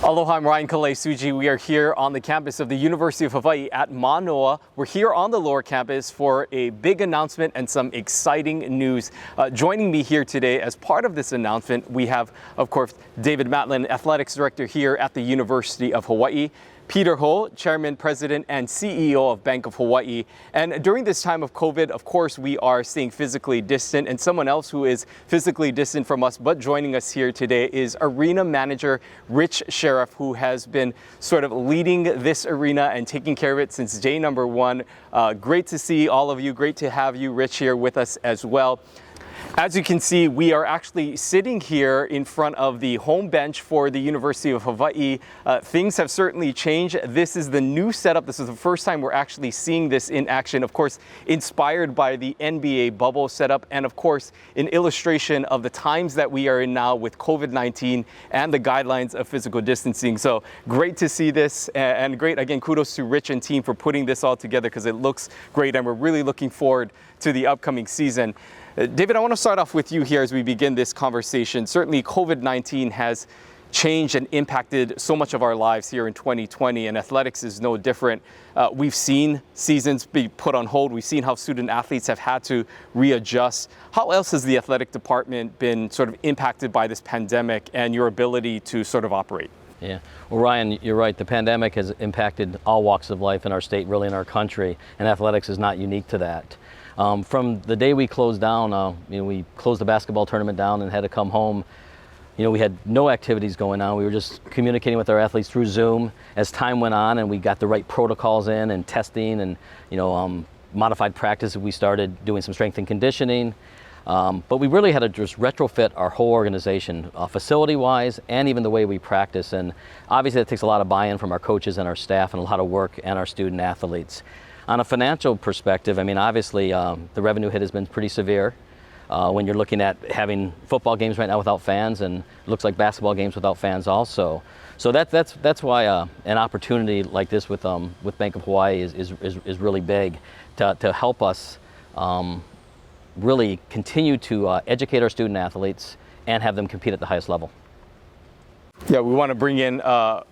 Aloha, I'm Ryan Kalei-Suji. We are here on the campus of the University of Hawaii at Manoa. We're here on the lower campus for a big announcement and some exciting news. Joining me here today as part of this announcement, we have, of course, David Matlin, Athletics Director here at the University of Hawaii. Peter Ho, Chairman, President, and CEO of Bank of Hawaii. And during this time of COVID, of course, we are staying physically distant. And someone else who is physically distant from us, but joining us here today, is Arena Manager Rich Sheriff, who has been sort of leading this arena and taking care of it since day number one. Great to see all of you. Great to have you, Rich, here with us as well. As you can see, we are actually sitting here in front of the home bench for the University of Hawaii. Things have certainly changed. This is the new setup. This is the first time we're actually seeing this in action. Of course, inspired by the NBA bubble setup, and of course, an illustration of the times that we are in now with COVID-19 and the guidelines of physical distancing. So great to see this, and great, again, kudos to Rich and team for putting this all together because it looks great, and we're really looking forward to the upcoming season. David, I want to start off with you here as we begin this conversation. Certainly, COVID-19 has changed and impacted so much of our lives here in 2020, and athletics is no different. We've seen seasons be put on hold. We've seen how student athletes have had to readjust. How else has the athletic department been sort of impacted by this pandemic and your ability to sort of operate? Yeah, well, Ryan, you're right. The pandemic has impacted all walks of life in our state, really in our country, and athletics is not unique to that. From the day we closed down, we closed the basketball tournament down and had to come home. We had no activities going on. We were just communicating with our athletes through Zoom. As time went on and we got the right protocols in and testing and, modified practice, we started doing some strength and conditioning. But we really had to just retrofit our whole organization, facility-wise and even the way we practice. And obviously that takes a lot of buy-in from our coaches and our staff and a lot of work and our student athletes. On a financial perspective, obviously the revenue hit has been pretty severe. When you're looking at having football games right now without fans, and it looks like basketball games without fans also. So that's why an opportunity like this with Bank of Hawaii is really big to help us really continue to educate our student athletes and have them compete at the highest level. Yeah, we want to bring in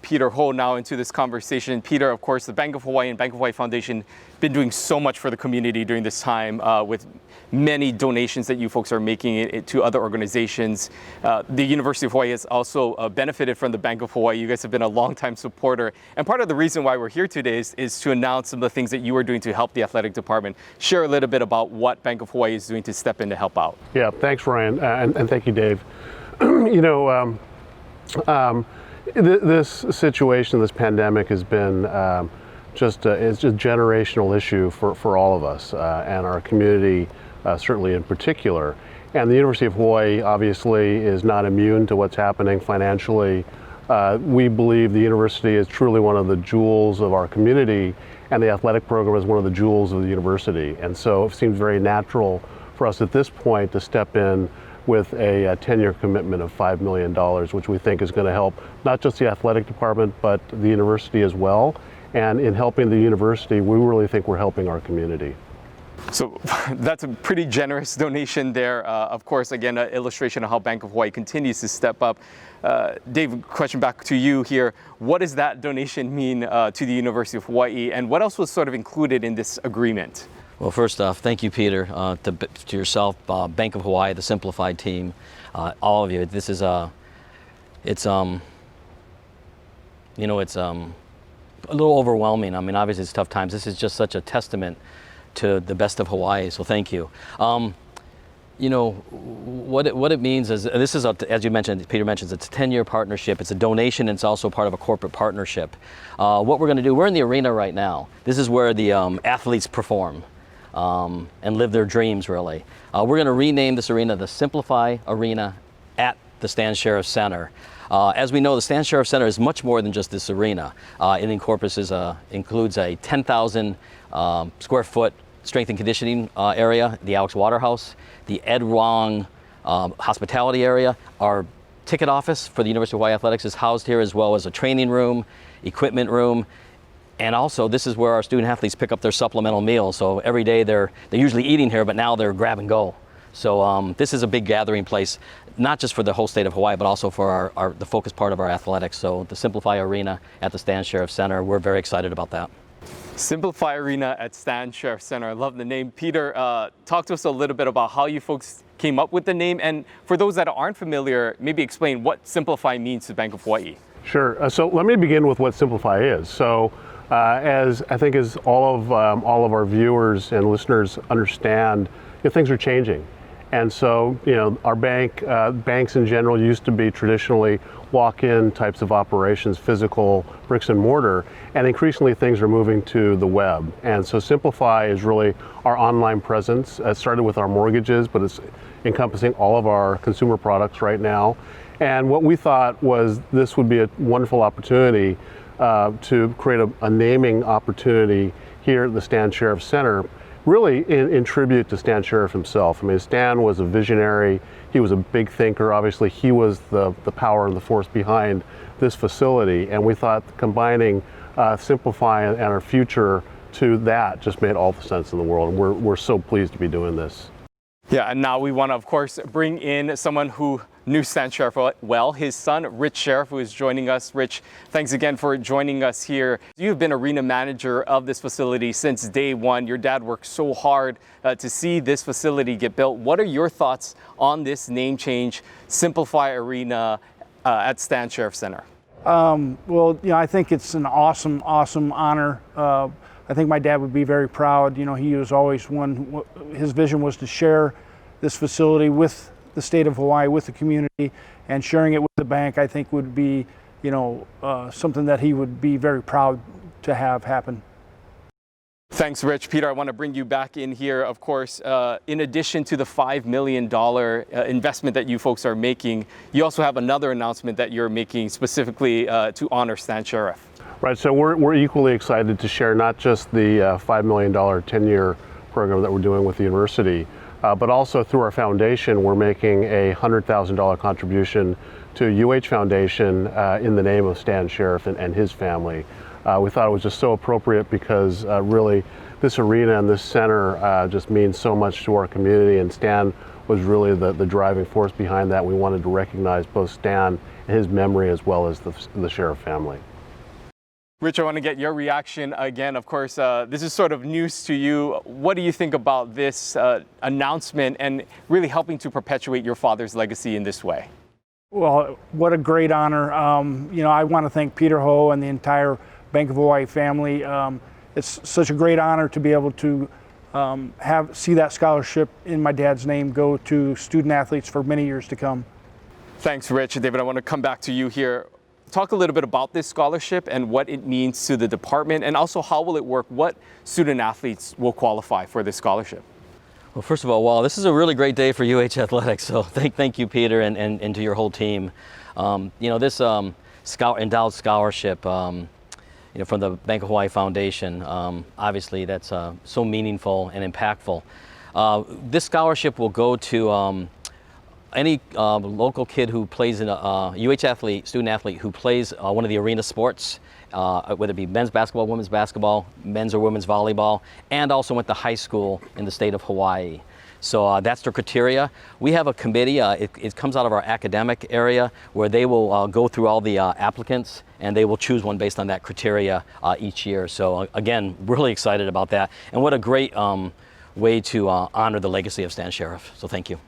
Peter Ho now into this conversation. Peter, of course, the Bank of Hawaii and Bank of Hawaii Foundation been doing so much for the community during this time with many donations that you folks are making it to other organizations. The University of Hawaii has also benefited from the Bank of Hawaii. You guys have been a longtime supporter. And part of the reason why we're here today is to announce some of the things that you are doing to help the athletic department. Share a little bit about what Bank of Hawaii is doing to step in to help out. Yeah, thanks, Ryan, and thank you, Dave. This situation, this pandemic has been it's a generational issue for all of us and our community, certainly in particular. And the University of Hawaii obviously is not immune to what's happening financially. We believe the university is truly one of the jewels of our community, and the athletic program is one of the jewels of the university. And so it seems very natural for us at this point to step in with a 10-year commitment of $5 million, which we think is going to help not just the athletic department, but the university as well. And in helping the university, we really think we're helping our community. So that's a pretty generous donation there. Of course, again, an illustration of how Bank of Hawaii continues to step up. Dave, question back to you here. What does that donation mean to the University of Hawaii, and what else was sort of included in this agreement? Well, first off, thank you, Peter, to yourself, Bank of Hawaii, the Simplified team, all of you. This is it's a little overwhelming. Obviously it's tough times. This is just such a testament to the best of Hawaii. So thank you. What it means is this is as you mentioned, Peter mentions, it's a 10-year partnership. It's a donation. And it's also part of a corporate partnership. What we're going to do, we're in the arena right now. This is where the athletes perform. And live their dreams, really. We're going to rename this arena the Simplify Arena at the Stan Sheriff Center. As we know, the Stan Sheriff Center is much more than just this arena. It includes a 10,000 square foot strength and conditioning area, the Alex Waterhouse, the Ed Wong hospitality area. Our ticket office for the University of Hawaii Athletics is housed here, as well as a training room, equipment room. And also, this is where our student athletes pick up their supplemental meals. So every day they're usually eating here, but now they're grab and go. So this is a big gathering place, not just for the whole state of Hawaii, but also for the focus part of our athletics. So the Simplify Arena at the Stan Sheriff Center, we're very excited about that. Simplify Arena at Stan Sheriff Center. I love the name. Peter, talk to us a little bit about how you folks came up with the name. And for those that aren't familiar, maybe explain what Simplify means to Bank of Hawaii. Sure. So let me begin with what Simplify is. So as I think as all of our viewers and listeners understand, things are changing. And so, our banks in general used to be traditionally walk-in types of operations, physical bricks and mortar, and increasingly things are moving to the web. And so Simplify is really our online presence. It started with our mortgages, but it's encompassing all of our consumer products right now. And what we thought was this would be a wonderful opportunity to create a naming opportunity here at the Stan Sheriff Center, really in tribute to Stan Sheriff himself. I mean, Stan was a visionary. He was a big thinker. Obviously, he was the power and the force behind this facility. And we thought combining Simplify and our future to that just made all the sense in the world. And we're so pleased to be doing this. Yeah, and now we want to, of course, bring in someone who knew Stan Sheriff well, his son, Rich Sheriff, who is joining us. Rich, thanks again for joining us here. You've been arena manager of this facility since day one. Your dad worked so hard to see this facility get built. What are your thoughts on this name change, Simplify Arena at Stan Sheriff Center? Well, I think it's an awesome honor. I think my dad would be very proud. He was always his vision was to share this facility with the state of Hawaii, with the community, and sharing it with the bank, I think would be, something that he would be very proud to have happen. Thanks, Rich. Peter, I want to bring you back in here. Of course, in addition to the $5 million investment that you folks are making, you also have another announcement that you're making specifically to honor Stan Sheriff. Right, so we're equally excited to share not just the $5 million 10-year program that we're doing with the university, but also through our foundation, we're making a $100,000 contribution to UH Foundation in the name of Stan Sheriff and his family. We thought it was just so appropriate because really this arena and this center just means so much to our community, and Stan was really the driving force behind that. We wanted to recognize both Stan and his memory as well as the Sheriff family. Rich, I want to get your reaction again. Of course, this is sort of news to you. What do you think about this announcement and really helping to perpetuate your father's legacy in this way? Well, what a great honor. I want to thank Peter Ho and the entire Bank of Hawaii family. It's such a great honor to be able to see that scholarship in my dad's name go to student athletes for many years to come. Thanks, Rich. David, I want to come back to you here. Talk a little bit about this scholarship and what it means to the department, and also how will it work? What student athletes will qualify for this scholarship? Well, first of all, this is a really great day for UH Athletics, so thank you, Peter, and to your whole team. This endowed scholarship from the Bank of Hawaii Foundation, obviously that's so meaningful and impactful. This scholarship will go to any local kid who plays in a student athlete who plays one of the arena sports, whether it be men's basketball, women's basketball, men's or women's volleyball, and also went to high school in the state of Hawaii. So that's their criteria. We have a committee, it comes out of our academic area, where they will go through all the applicants and they will choose one based on that criteria each year. So again, really excited about that. And what a great way to honor the legacy of Stan Sheriff. So thank you.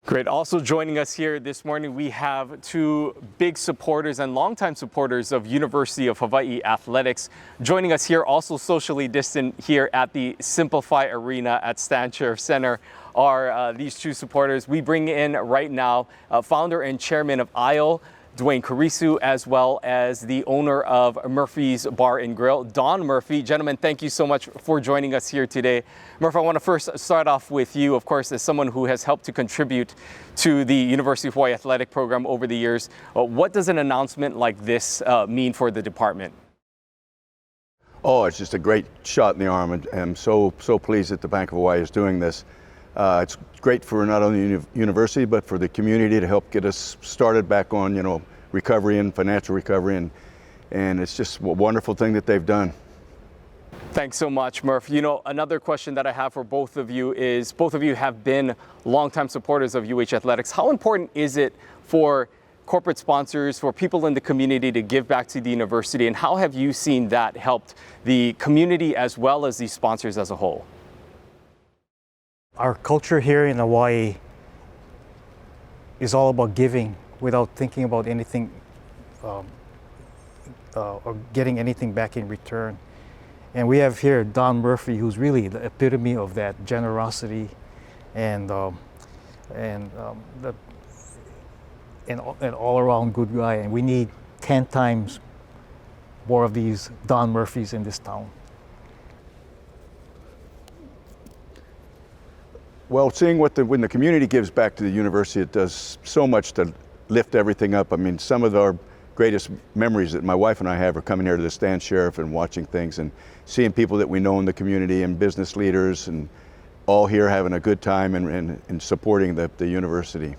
Great. Also joining us here this morning, we have two big supporters and longtime supporters of University of Hawaii athletics. Joining us here, also socially distant here at the Simplify Arena at Stan Sheriff Center, are these two supporters. We bring in right now founder and chairman of ISLE, Dwayne Karisu, as well as the owner of Murphy's Bar and Grill, Don Murphy. Gentlemen, thank you so much for joining us here today. Murphy, I want to first start off with you, of course, as someone who has helped to contribute to the University of Hawaii athletic program over the years. What does an announcement like this mean for the department? Oh, it's just a great shot in the arm, and I'm so pleased that the Bank of Hawaii is doing this. It's great for not only the university, but for the community to help get us started back on, recovery and financial recovery, and it's just a wonderful thing that they've done. Thanks so much, Murph. You know, another question that I have for both of you is, both of you have been longtime supporters of UH Athletics. How important is it for corporate sponsors, for people in the community to give back to the university, and how have you seen that helped the community as well as the sponsors as a whole? Our culture here in Hawaii is all about giving without thinking about anything or getting anything back in return. And we have here Don Murphy, who's really the epitome of that generosity and an all-around good guy. And we need 10 times more of these Don Murphys in this town. Well, seeing when the community gives back to the university, it does so much to lift everything up. I mean, some of our greatest memories that my wife and I have are coming here to the Stand Sheriff and watching things and seeing people that we know in the community and business leaders and all here having a good time and supporting the university.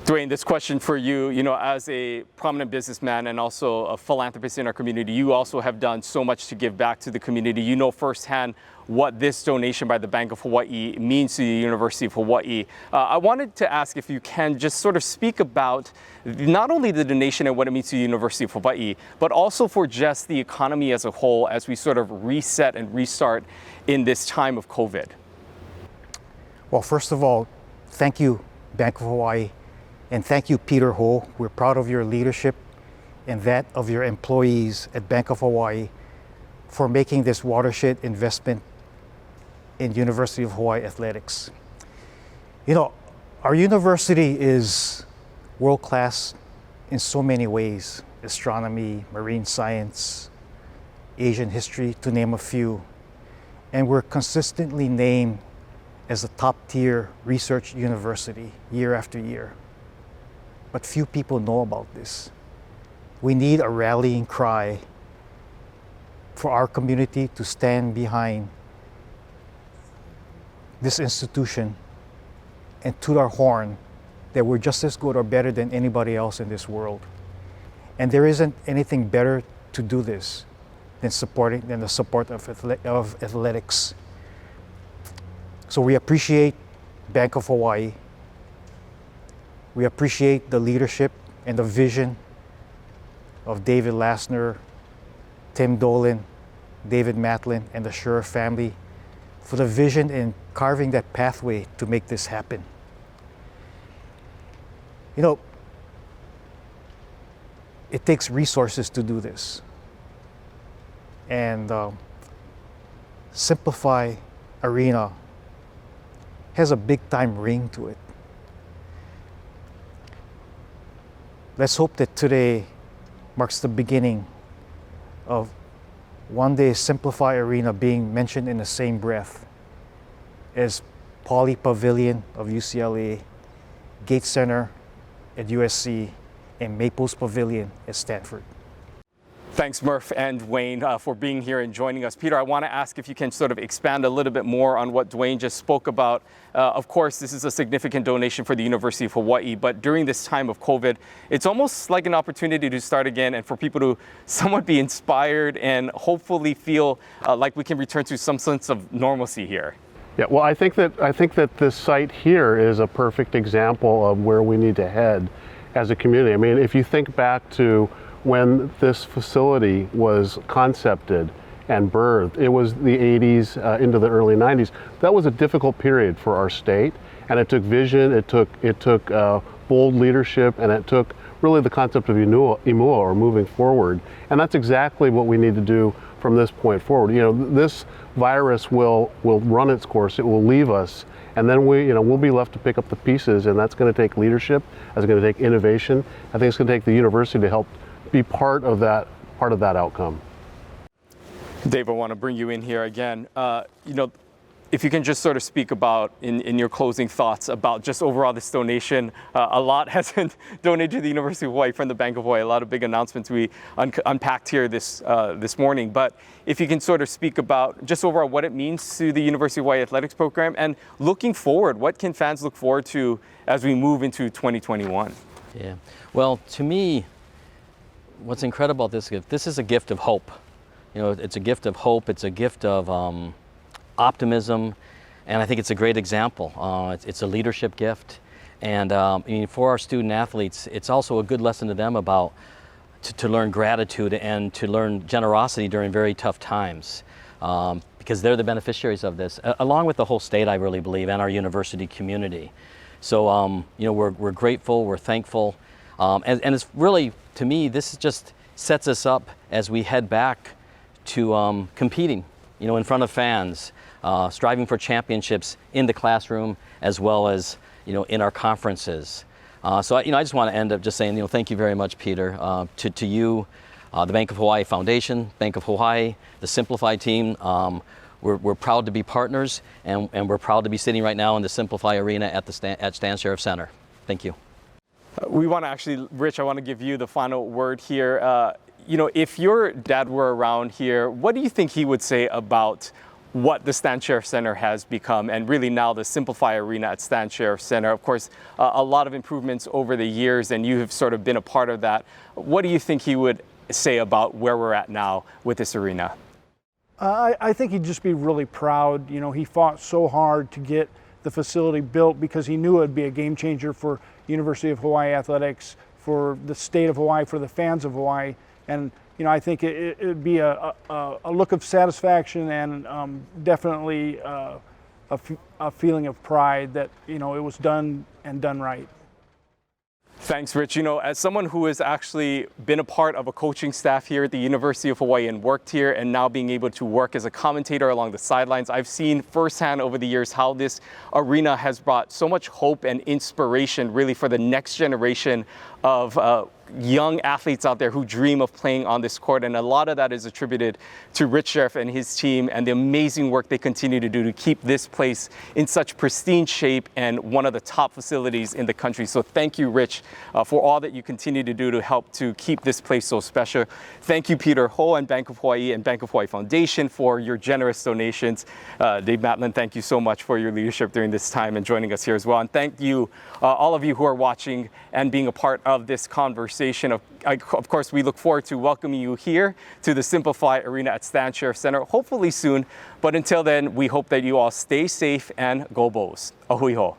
Dwayne, this question for you, you know, as a prominent businessman and also a philanthropist in our community, you also have done so much to give back to the community. You know firsthand what this donation by the Bank of Hawaii means to the University of Hawaii. I wanted to ask if you can just sort of speak about not only the donation and what it means to the University of Hawaii, but also for just the economy as a whole as we sort of reset and restart in this time of COVID. Well, first of all, thank you, Bank of Hawaii. And thank you, Peter Ho. We're proud of your leadership and that of your employees at Bank of Hawaii for making this watershed investment in University of Hawaii athletics. You know, our university is world-class in so many ways: astronomy, marine science, Asian history, to name a few. And we're consistently named as a top-tier research university year after year. But few people know about this. We need a rallying cry for our community to stand behind this institution and toot our horn that we're just as good or better than anybody else in this world. And there isn't anything better to do this than the support of athletics. So we appreciate Bank of Hawaii. We appreciate the leadership and the vision of David Lassner, Tim Dolan, David Matlin, and the Schur family for the vision in carving that pathway to make this happen. You know, it takes resources to do this. And Simplify Arena has a big time ring to it. Let's hope that today marks the beginning of one day Simplify Arena being mentioned in the same breath as Pauley Pavilion of UCLA, Gates Center at USC, and Maples Pavilion at Stanford. Thanks, Murph and Dwayne, for being here and joining us. Peter, I want to ask if you can sort of expand a little bit more on what Dwayne just spoke about. Of course, this is a significant donation for the University of Hawaii, but during this time of COVID, it's almost like an opportunity to start again and for people to somewhat be inspired and hopefully feel like we can return to some sense of normalcy here. Yeah, well, I think that this site here is a perfect example of where we need to head as a community. I mean, if you think back to when this facility was concepted and birthed, it was the 80s into the early 90s. That was a difficult period for our state, and it took vision, it took bold leadership, and it took really the concept of imua, or moving forward. And that's exactly what we need to do from this point forward. You know, this virus will run its course, it will leave us, and then we'll be left to pick up the pieces, and that's going to take leadership, that's going to take innovation. I think it's going to take the university to help be part of that outcome. Dave, I want to bring you in here again. If you can just sort of speak about, in your closing thoughts, about just overall this donation. A lot has been donated to the University of Hawaii from the Bank of Hawaii, a lot of big announcements we unpacked here this morning. But if you can sort of speak about just overall what it means to the University of Hawaii athletics program, and looking forward, what can fans look forward to as we move into 2021? Yeah, well, to me, what's incredible about this gift, this is a gift of hope. You know, it's a gift of hope. It's a gift of optimism, and I think it's a great example. It's a leadership gift, and I mean, for our student athletes, it's also a good lesson to them about to learn gratitude and to learn generosity during very tough times, because they're the beneficiaries of this, along with the whole state, I really believe, and our university community. So you know, we're grateful, we're thankful, and it's really, to me, this just sets us up as we head back to competing, you know, in front of fans, striving for championships in the classroom as well as, you know, in our conferences. So you know, I just want to end up just saying, you know, thank you very much, Peter, to you, the Bank of Hawaii Foundation, Bank of Hawaii, the Simplify team. We're proud to be partners, and we're proud to be sitting right now in the Simplify Arena at Stan Sheriff Center. Thank you. We want to actually, Rich, I want to give you the final word here. You know, if your dad were around here, what do you think he would say about what the Stan Sheriff Center has become, and really now the Simplify Arena at Stan Sheriff Center? Of course, a lot of improvements over the years, and you have sort of been a part of that. What do you think he would say about where we're at now with this arena? I think he'd just be really proud. You know, he fought so hard to get the facility built because he knew it would be a game changer for University of Hawaii athletics, for the state of Hawaii, for the fans of Hawaii. And you know, I think it'd be a look of satisfaction and definitely a feeling of pride that, you know, it was done and done right. Thanks, Rich. You know, as someone who has actually been a part of a coaching staff here at the University of Hawaii and worked here, and now being able to work as a commentator along the sidelines, I've seen firsthand over the years how this arena has brought so much hope and inspiration really for the next generation of young athletes out there who dream of playing on this court. And a lot of that is attributed to Rich Sheriff and his team and the amazing work they continue to do to keep this place in such pristine shape and one of the top facilities in the country. So thank you, Rich, for all that you continue to do to help to keep this place so special. Thank you, Peter Ho and Bank of Hawaii and Bank of Hawaii Foundation for your generous donations. Dave Matlin, thank you so much for your leadership during this time and joining us here as well. And thank you, all of you who are watching and being a part of this conversation. Of course, we look forward to welcoming you here to the Simplify Arena at Stan Sheriff Center, hopefully soon. But until then, we hope that you all stay safe and go Bows. Ahui ho.